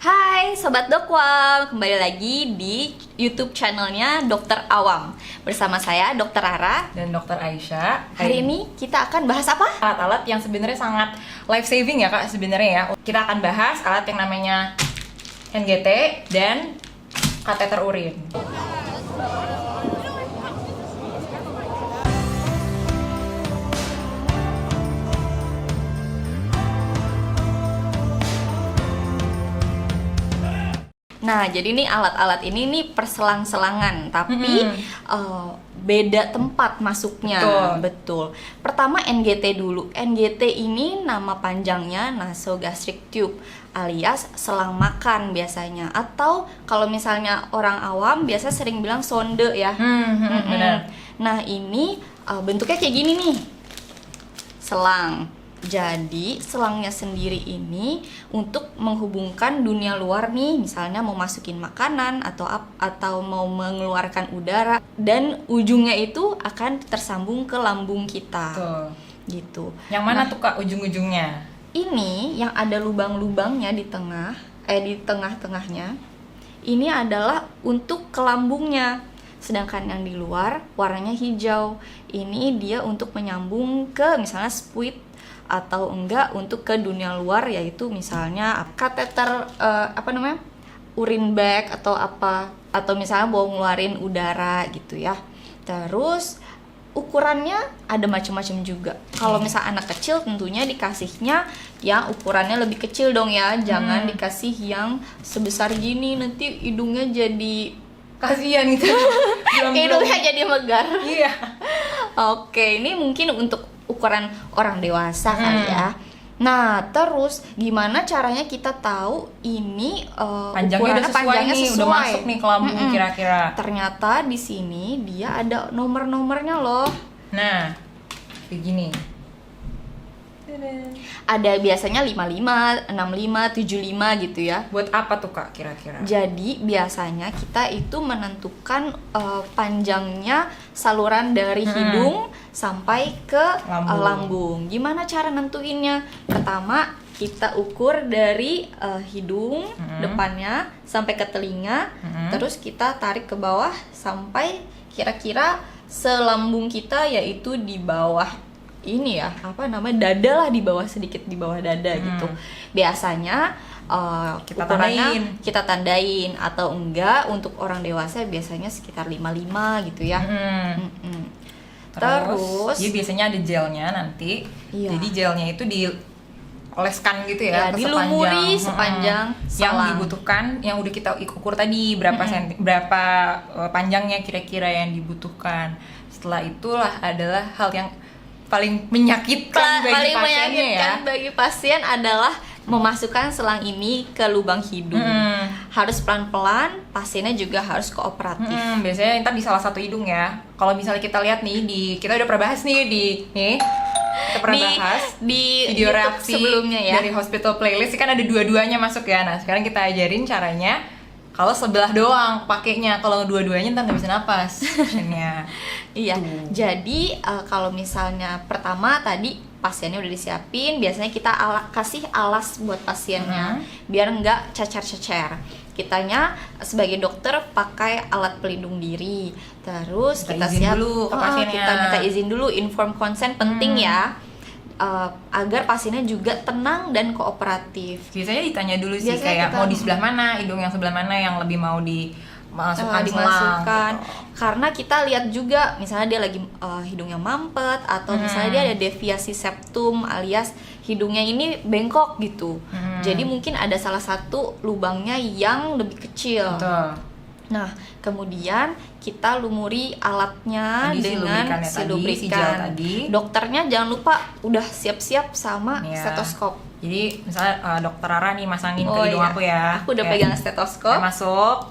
Hai Sobat Dokwam, kembali lagi di YouTube channelnya Dokter Awam. Bersama saya Dokter Rara dan Dokter Aisyah. Hari ini kita akan bahas apa? Alat-alat yang sebenarnya sangat life saving ya Kak sebenarnya ya. Kita akan bahas alat yang namanya NGT dan kateter urin. Nah, jadi nih alat-alat ini nih perselang-selangan, tapi beda tempat masuknya. Betul. Pertama NGT dulu. NGT ini nama panjangnya nasogastric tube alias selang makan biasanya. Atau kalau misalnya orang awam biasa sering bilang sonde ya. Benar. Nah, ini bentuknya kayak gini nih. Selang. Jadi selangnya sendiri ini untuk menghubungkan dunia luar nih, misalnya mau masukin makanan atau mau mengeluarkan udara, dan ujungnya itu akan tersambung ke lambung kita. Tuh. Gitu. Yang mana tuh Kak ujung-ujungnya? Ini yang ada lubang-lubangnya di tengah-tengahnya. Ini adalah untuk ke lambungnya. Sedangkan yang di luar warnanya hijau. Ini dia untuk menyambung ke misalnya spuit atau enggak untuk ke dunia luar, yaitu misalnya kateter urin bag atau misalnya mau ngeluarin udara gitu ya. Terus ukurannya ada macam-macam juga. Kalau misalnya anak kecil tentunya dikasihnya yang ukurannya lebih kecil dong ya. Jangan dikasih yang sebesar gini, nanti hidungnya jadi Kasihan gitu. hidungnya jadi megar. Iya. Oke, ini mungkin untuk ukuran orang dewasa kali ya. Nah, terus gimana caranya kita tahu ini panjangnya udah masuk nih ke lambung kira-kira. Ternyata di sini dia ada nomor-nomornya loh. Nah, kayak gini. Ada biasanya 55, 65, 75 gitu ya. Buat apa tuh Kak kira-kira? Jadi biasanya kita itu menentukan panjangnya saluran dari hidung sampai ke lambung. Gimana cara nentuinnya? Pertama kita ukur dari hidung depannya sampai ke telinga, terus kita tarik ke bawah sampai kira-kira selambung kita, yaitu di bawah ini ya, dada lah, di bawah, sedikit di bawah dada gitu. Biasanya kita tandain atau enggak untuk orang dewasa biasanya sekitar 55 gitu ya. Terus dia biasanya ada gelnya nanti. Iya. Jadi gelnya itu dioleskan gitu ya, dilumuri sepanjang yang dibutuhkan, yang udah kita ukur tadi berapa panjangnya kira-kira yang dibutuhkan. Setelah itulah adalah hal yang paling menyakitkan bagi pasien adalah memasukkan selang ini ke lubang hidung. Harus pelan-pelan, pasiennya juga harus kooperatif. Biasanya ntar di salah satu hidung ya. Kalau misalnya kita lihat nih kita udah pernah bahas nih kita pernah bahas di video reaksi sebelumnya ya, dari hospital playlist kan ada dua-duanya masuk ya. Nah sekarang kita ajarin caranya kalau sebelah doang pakainya, kalau dua-duanya ntar nggak bisa napas pasiennya. Iya. Jadi kalau misalnya pertama tadi pasiennya udah disiapin, biasanya kita kasih alas buat pasiennya biar nggak cecer-cecer. Kitanya sebagai dokter pakai alat pelindung diri. Terus kita siap dulu ke pasiennya. Kita minta izin dulu, inform consent penting ya. Agar pasiennya juga tenang dan kooperatif. Biasanya ditanya dulu sih, kayak mau di sebelah mana, hidung yang sebelah mana yang lebih mau dimasukkan gitu. Karena kita lihat juga misalnya dia lagi hidungnya mampet, atau misalnya dia ada deviasi septum alias hidungnya ini bengkok gitu. Jadi mungkin ada salah satu lubangnya yang lebih kecil. Betul. Nah, kemudian kita lumuri alatnya dengan si lubrikan. Dokternya jangan lupa udah siap-siap sama stetoskop. Jadi misalnya Dokter Rara nih masangin ke hidung aku ya. Aku udah pegang stetoskop. Masuk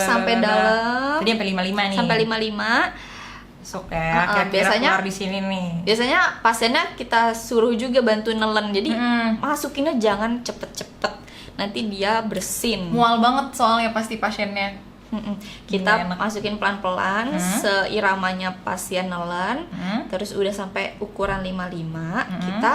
sampai dalam. Tadi sampai 55 nih. Sampai 55. Masuk ya. Biasanya keluar di sini nih. Biasanya pasiennya kita suruh juga bantu nelen. Jadi masukinnya jangan cepet-cepet. Nanti dia bersin. Mual banget soalnya pasti pasiennya. Kita masukin pelan-pelan seiramanya pasien nelen. Terus udah sampai ukuran 55, kita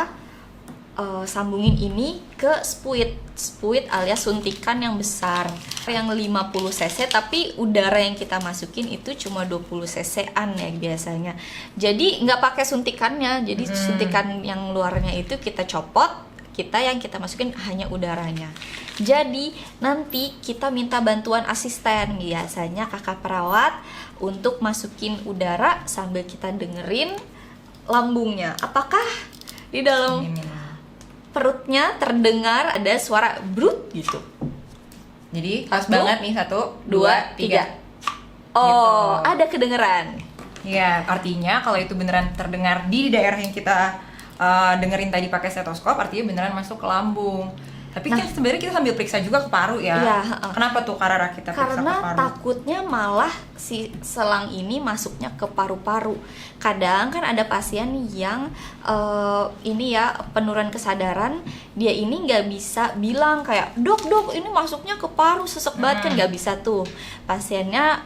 sambungin ini ke spuit alias suntikan yang besar yang 50 cc, tapi udara yang kita masukin itu cuma 20 cc-an ya biasanya. Jadi nggak pakai suntikannya, jadi suntikan yang luarnya itu kita copot, yang kita masukin hanya udaranya. Jadi nanti kita minta bantuan asisten, biasanya kakak perawat, untuk masukin udara sambil kita dengerin lambungnya. Apakah di dalam perutnya terdengar ada suara brut gitu? Jadi pas banget nih 1, 2, 3. Oh, gitu. Ada kedengeran. Ya, artinya kalau itu beneran terdengar di daerah yang kita dengerin tadi pakai stetoskop, artinya beneran masuk ke lambung. Tapi kan sebenarnya kita sambil periksa juga ke paru ya. Iya, Kenapa tuh Karara kita periksa ke paru? Karena takutnya malah si selang ini masuknya ke paru-paru. Kadang kan ada pasien yang ini ya penurunan kesadaran, dia ini nggak bisa bilang kayak dok ini masuknya ke paru sesek banget, kan nggak bisa tuh. Pasiennya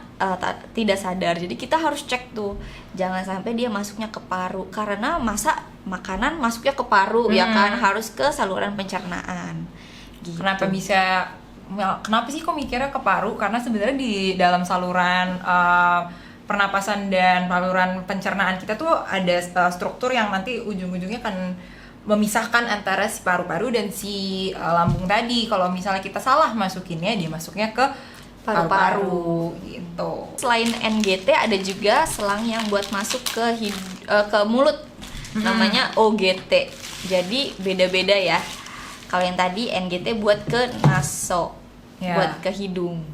tidak sadar, jadi kita harus cek tuh, jangan sampai dia masuknya ke paru, karena masa makanan masuknya ke paru ya kan, harus ke saluran pencernaan gitu. Kenapa sih kok mikirnya ke paru? Karena sebenarnya di dalam saluran pernapasan dan saluran pencernaan kita tuh ada struktur yang nanti ujung-ujungnya akan memisahkan antara si paru-paru dan si lambung tadi. Kalau misalnya kita salah masukinnya, dia masuknya ke paru-paru gitu. Selain NGT ada juga selang yang buat masuk ke mulut, namanya OGT. Jadi beda-beda ya. Kalau yang tadi NGT buat ke naso, buat ke hidung.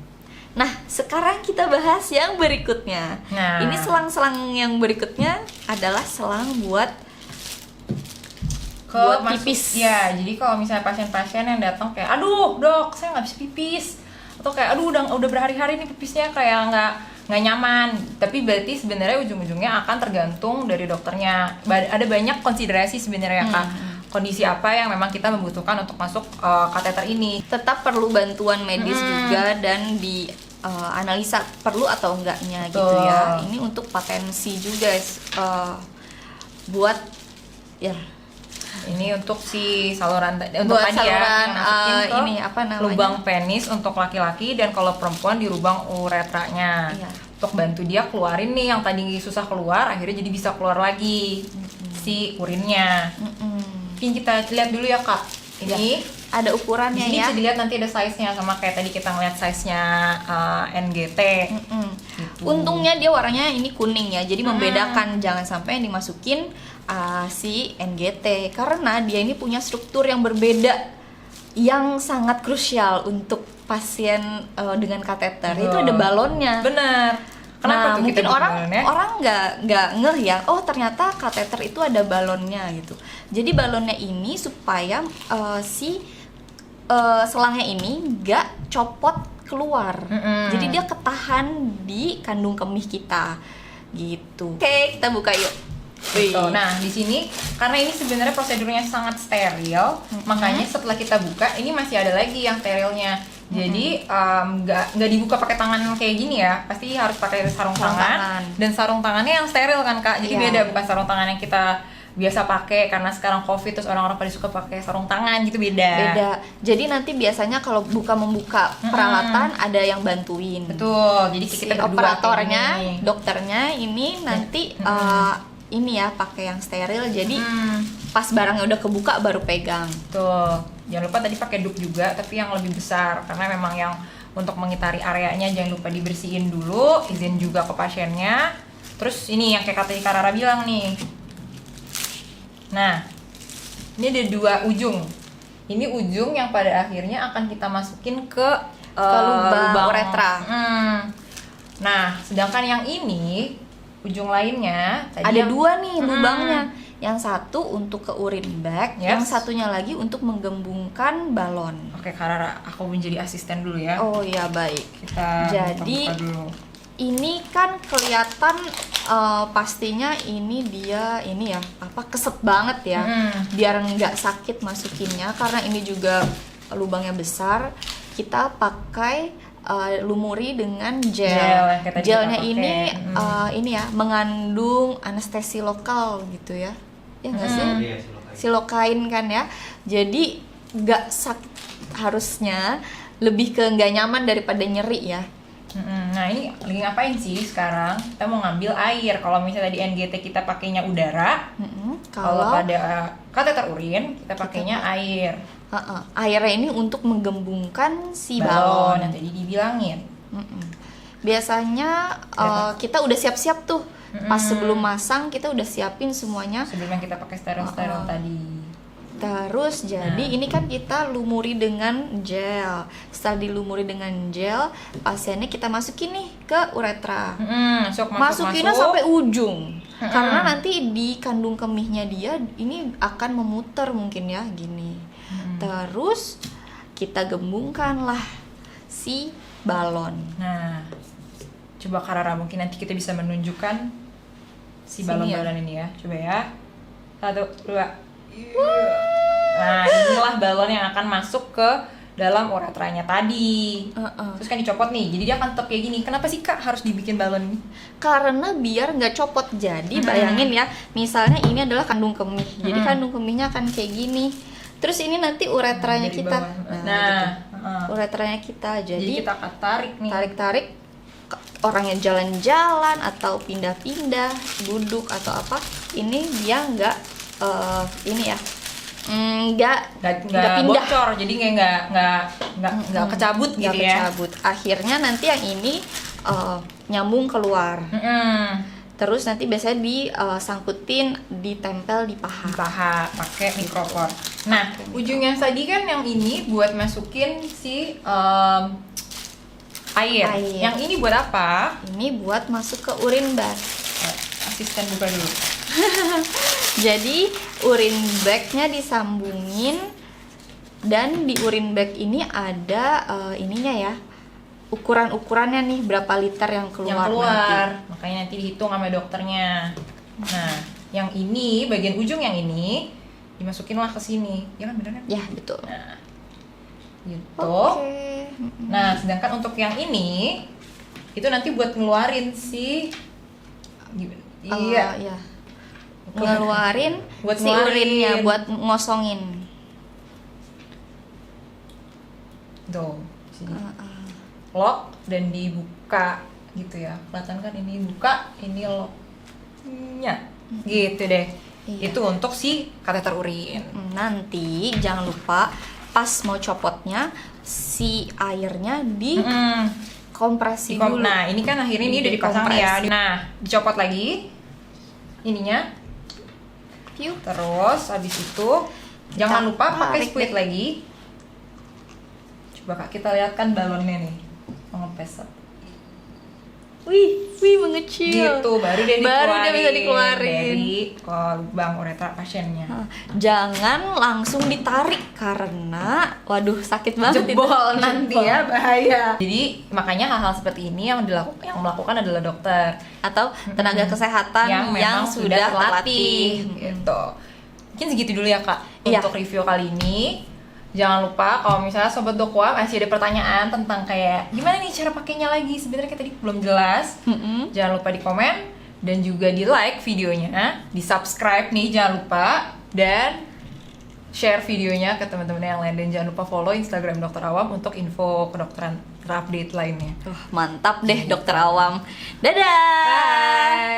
Nah, sekarang kita bahas yang berikutnya. Ini selang-selang yang berikutnya adalah selang buat pipis. Ya, jadi kalau misalnya pasien-pasien yang datang kayak, aduh dok, saya nggak bisa pipis, atau kayak, aduh udah berhari-hari nih pipisnya kayak nggak nyaman. Tapi berarti sebenarnya ujung-ujungnya akan tergantung dari dokternya. Ada banyak konsiderasi sebenarnya Kak. Kondisi apa yang memang kita membutuhkan untuk masuk kateter ini. Tetap perlu bantuan medis juga, dan di analisa perlu atau enggaknya gitu ya. Ini untuk patensi juga buat ya. Ini untuk si saluran untuk buat tadi saluran ya, ini apa namanya? Lubang penis untuk laki-laki, dan kalau perempuan di lubang uretranya. Iya. Untuk bantu dia keluarin nih yang tadi susah keluar, akhirnya jadi bisa keluar lagi si urinnya. Mungkin kita lihat dulu ya Kak. Ini ada ukurannya ya. Ini bisa dilihat nanti ada size-nya, sama kayak tadi kita ngeliat size-nya NGT. Gitu. Untungnya dia warnanya ini kuning ya, jadi membedakan, jangan sampai yang dimasukin si NGT, karena dia ini punya struktur yang berbeda yang sangat krusial untuk pasien dengan kateter. Itu ada balonnya. Bener. Kenapa tuh mungkin kita orang nggak ngeh ya, oh ternyata kateter itu ada balonnya gitu. Jadi balonnya ini supaya selangnya ini nggak copot keluar. Jadi dia ketahan di kandung kemih kita gitu. Oke, kita buka yuk. Gitu. Nah, di sini karena ini sebenarnya prosedurnya sangat steril, makanya setelah kita buka ini masih ada lagi yang sterilnya. Jadi nggak dibuka pakai tangan kayak gini ya, pasti harus pakai sarung tangan. Dan sarung tangannya yang steril kan Kak, jadi beda, bukan sarung tangan yang kita biasa pakai karena sekarang COVID terus orang-orang pada suka pakai sarung tangan gitu, beda. Jadi nanti biasanya kalau membuka peralatan ada yang bantuin. Betul. Jadi kita operatornya, dokternya ini nanti ini ya pakai yang steril, jadi pas barangnya udah kebuka baru pegang. Tuh, jangan lupa tadi pakai dup juga, tapi yang lebih besar, karena memang yang untuk mengitari areanya jangan lupa dibersihin dulu, izin juga ke pasiennya. Terus ini yang kayak tadi Karara bilang nih. Nah, ini ada dua ujung. Ini ujung yang pada akhirnya akan kita masukin ke lubang uretra. Nah, sedangkan yang ini ujung lainnya tadi ada dua nih lubangnya. Yang satu untuk ke urin bag, yang satunya lagi untuk menggembungkan balon. Oke, Karara, aku menjadi asisten dulu ya. Oh iya, baik. Kita jadi buka dulu. Ini kan kelihatan pastinya ini dia ini ya keset banget ya. Biar nggak sakit masukinnya, karena ini juga lubangnya besar. Kita pakai lumuri dengan gelnya ini ini ya mengandung anestesi lokal gitu ya nggak sih? silokain kan ya. Jadi nggak sakit, harusnya lebih ke nggak nyaman daripada nyeri ya. Nah ini lagi ngapain sih sekarang? Kita mau ngambil air. Kalau misalnya di NGT kita pakainya udara, kalau pada kateter urin kita pakainya air. Airnya ini untuk menggembungkan si balon balon. yang tadi dibilangin. Biasanya kita udah siap-siap tuh. Pas sebelum masang kita udah siapin semuanya. Sebelum yang kita pakai steril tadi. Terus jadi ini kan kita lumuri dengan gel. Setelah dilumuri dengan gel, pasiennya kita masukin nih ke uretra. Masukinnya sampai ujung. Karena nanti di kandung kemihnya dia ini akan memutar mungkin ya gini. Terus kita gembungkan lah si balon. Nah, coba Karara mungkin nanti kita bisa menunjukkan si balon-balon ini ya. Coba ya. 1, 2. Nah, inilah balon yang akan masuk ke dalam uretranya tadi. Terus kan dicopot nih, jadi dia akan tetap kayak gini. Kenapa sih Kak harus dibikin balon ini? Karena biar nggak copot. Jadi bayangin ya, misalnya ini adalah kandung kemih. Jadi kandung kemihnya akan kayak gini. Terus ini nanti uretranya kita. Uretranya kita. Jadi kita akan tarik nih. Tarik-tarik, orangnya jalan-jalan atau pindah-pindah, duduk atau apa. Ini dia nggak ini ya. Nggak pindah, bocor, jadi nggak kecabut gitu ya. Akhirnya nanti yang ini nyambung keluar. Terus nanti biasanya disangkutin, ditempel di paha pakai micropore. Nah, ujung yang tadi kan yang ini buat masukin si air. Yang ini buat apa? Ini buat masuk ke urin bag. Asisten buka dulu. Jadi urin bagnya disambungin, dan di urin bag ini ada ininya ya, ukuran-ukurannya nih berapa liter yang keluar. Nanti. Makanya nanti dihitung sama dokternya. Nah, yang ini bagian ujung yang ini dimasukinlah ke sini, ya kan, bener kan? Ya betul. Nah, gitu. Nah, sedangkan untuk yang ini itu nanti buat ngeluarin si ngeluarin buat si urinnya, buat ngosongin. Tuh. Lock dan dibuka gitu ya. Kelihatan kan ini buka, ini locknya. Gitu deh. Iya. Itu untuk si kateter urin. Nanti jangan lupa pas mau copotnya si airnya di kompresi dulu. Nah, ini kan akhirnya ini udah dipasang ya. Nah, dicopot lagi ininya. Terus habis itu jangan lupa pakai spuit lagi. Coba Kak, kita lihat kan balonnya nih. Ngepes. Wih, mengecil. Gitu, baru dia bisa dikeluarin dari lubang uretra pasiennya. Jangan langsung ditarik karena waduh sakit banget, jebol nanti ya, bahaya. Jadi makanya hal-hal seperti ini yang melakukan adalah dokter atau tenaga kesehatan yang sudah terlatih. Gitu. Mungkin segitu dulu ya Kak untuk review kali ini. Jangan lupa kalau misalnya Sobat Dokwa masih ada pertanyaan tentang kayak gimana nih cara pakainya lagi, sebenarnya kayak tadi belum jelas, jangan lupa di komen dan juga di like videonya, di subscribe nih jangan lupa, dan share videonya ke teman-teman yang lain, dan jangan lupa follow Instagram Dokter Awam untuk info kedokteran terupdate lainnya. Mantap deh Dokter Awam. Dadah. Bye.